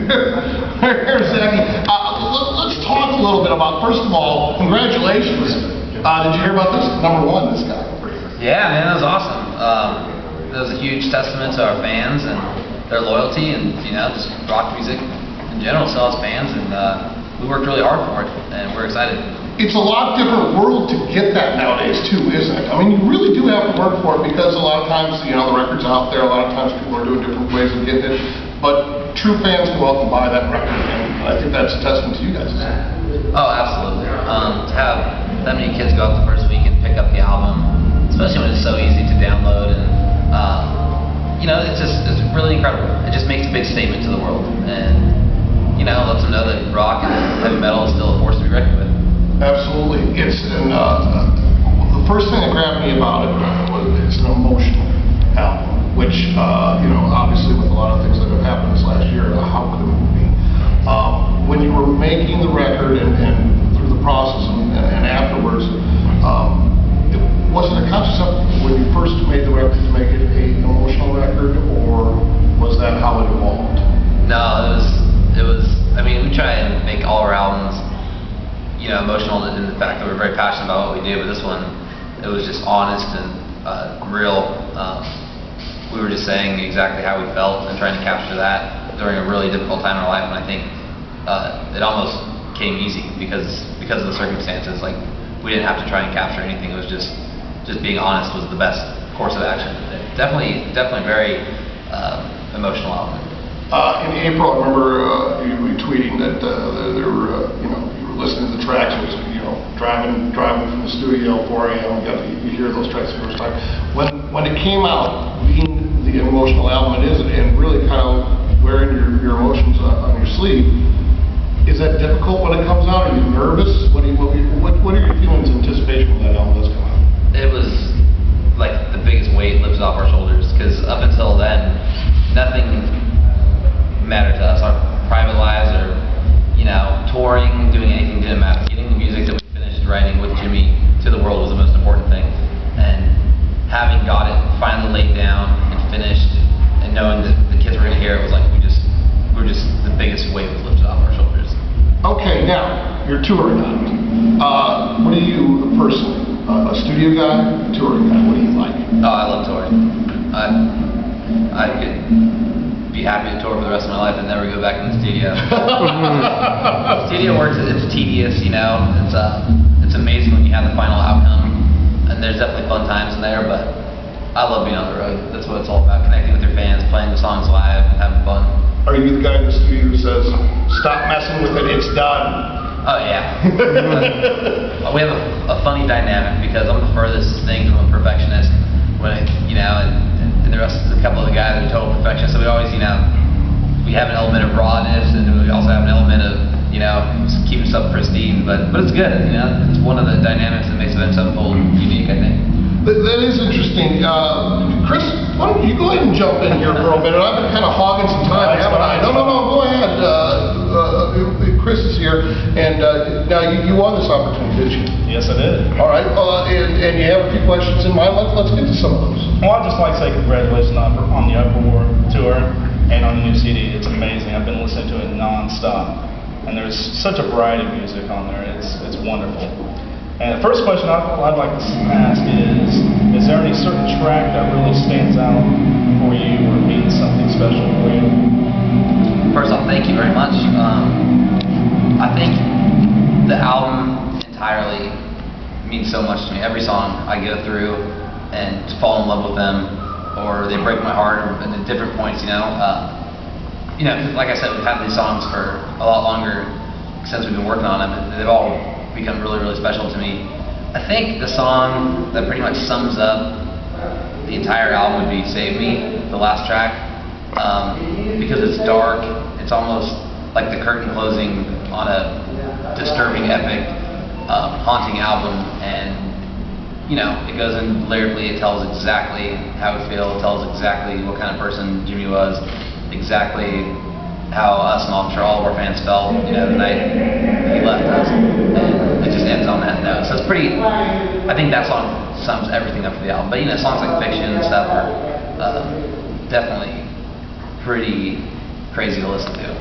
Here's Zacky. Let's talk a little bit about, first of all, congratulations. Did you hear about this? #1, this guy. Yeah, man, that was awesome. That was a huge testament to our fans and their loyalty and, you know, just rock music in general, so us fans, and we worked really hard for it, and we're excited. It's a lot different world to get that nowadays too, isn't it? I mean, you really do have to work for it because a lot of times, you know, the record's out there, a lot of times people are doing different ways of getting it, but true fans go out and buy that record, and I think that's a testament to you guys. Oh, absolutely. To have that many kids go out the first week and pick up the album, especially when it's so easy to download, and you know, it's really incredible. It just makes a big statement to the world, and you know, lets them know that rock and heavy metal is still a force to be reckoned with. Absolutely. The first thing that grabbed me about it was it's an emotional album, which you know, obviously with a lot of things that have happened this last year, how could it be? When you were making the record and through the process and afterwards, was it a conscious effort when you first made the record to make it an emotional record, or was that how it evolved? No, it was. I mean, we try and make all our albums, you know, emotional in the fact that we're very passionate about what we do, but this one, it was just honest and real. We were just saying exactly how we felt and trying to capture that during a really difficult time in our life, and I think it almost came easy because of the circumstances. Like, we didn't have to try and capture anything. It was just being honest was the best course of action. Definitely very emotional album. In April, I remember you tweeting that there were, you know, you were listening to the tracks. It was, you know, driving from the studio, 4 a.m. You hear those tracks the first time. When it came out, being the emotional album it is, and really kind of wearing your emotions on your sleeve, is that difficult when it comes out? Are you nervous? What are your feelings in anticipation when that album does come out? It was like the biggest weight lifted off our shoulders, because up until then, nothing mattered to us. Our private lives, or, you know, touring, doing anything didn't matter. Getting the music that we finished writing with Jimmy to the world was the most important thing. And having got it finally laid down and finished, and knowing that the kids were going to hear it, was like we were just the biggest weight was lifted off our shoulders. Okay, now you're touring now. What are you personally? A studio guy, touring guy? What do you like? Oh, I love touring. I could be happy to tour for the rest of my life and never go back in the studio. Studio work, it's tedious, you know. It's amazing when you have the final outcome, and there's definitely fun times in there. But I love being on the road. That's what it's all about: connecting with your fans, playing the songs live, having fun. Are you the guy in the studio who says, "Stop messing with it, it's done"? Oh yeah. We have a funny dynamic because I'm the furthest thing from a perfectionist. When you know, and the rest of a couple of the guys are total perfectionists. So we always, you know, we have an element of rawness, and we also have an element of, you know, keeping stuff pristine. But it's good. You know, it's one of the dynamics that makes Avenged Sevenfold unique, I think. That is interesting. Chris, why don't you go ahead and jump in here for a minute? I've been kind of hogging some time, haven't I? No, go ahead. Chris is here, and now you won this opportunity, did you? Yes, I did. All right, and you have a few questions in mind. Let's get to some of those. Well, I'd just like to say congratulations on the Uproar tour and on the new CD. It's amazing. I've been listening to it non-stop, and there's such a variety of music on there. It's wonderful. And the first question I'd like to ask is there any certain track that really stands out for you or means something special for you? First off, thank you very much. I think the album entirely means so much to me. Every song I go through and fall in love with them, or they break my heart, or at different points, you know. You know, like I said, we've had these songs for a lot longer since we've been working on them, and they've all become really, really special to me. I think the song that pretty much sums up the entire album would be "Save Me," the last track, because it's dark. It's almost like the curtain closing on a disturbing, epic, haunting album, and you know, it goes in lyrically. It tells exactly how we feel. It tells exactly what kind of person Jimmy was, exactly how us and I'm sure all of our fans felt, you know, the night he left us, and it just ends on that note. So it's pretty. I think that song sums everything up for the album. But you know, songs like "Fiction" and stuff are definitely pretty crazy to listen to.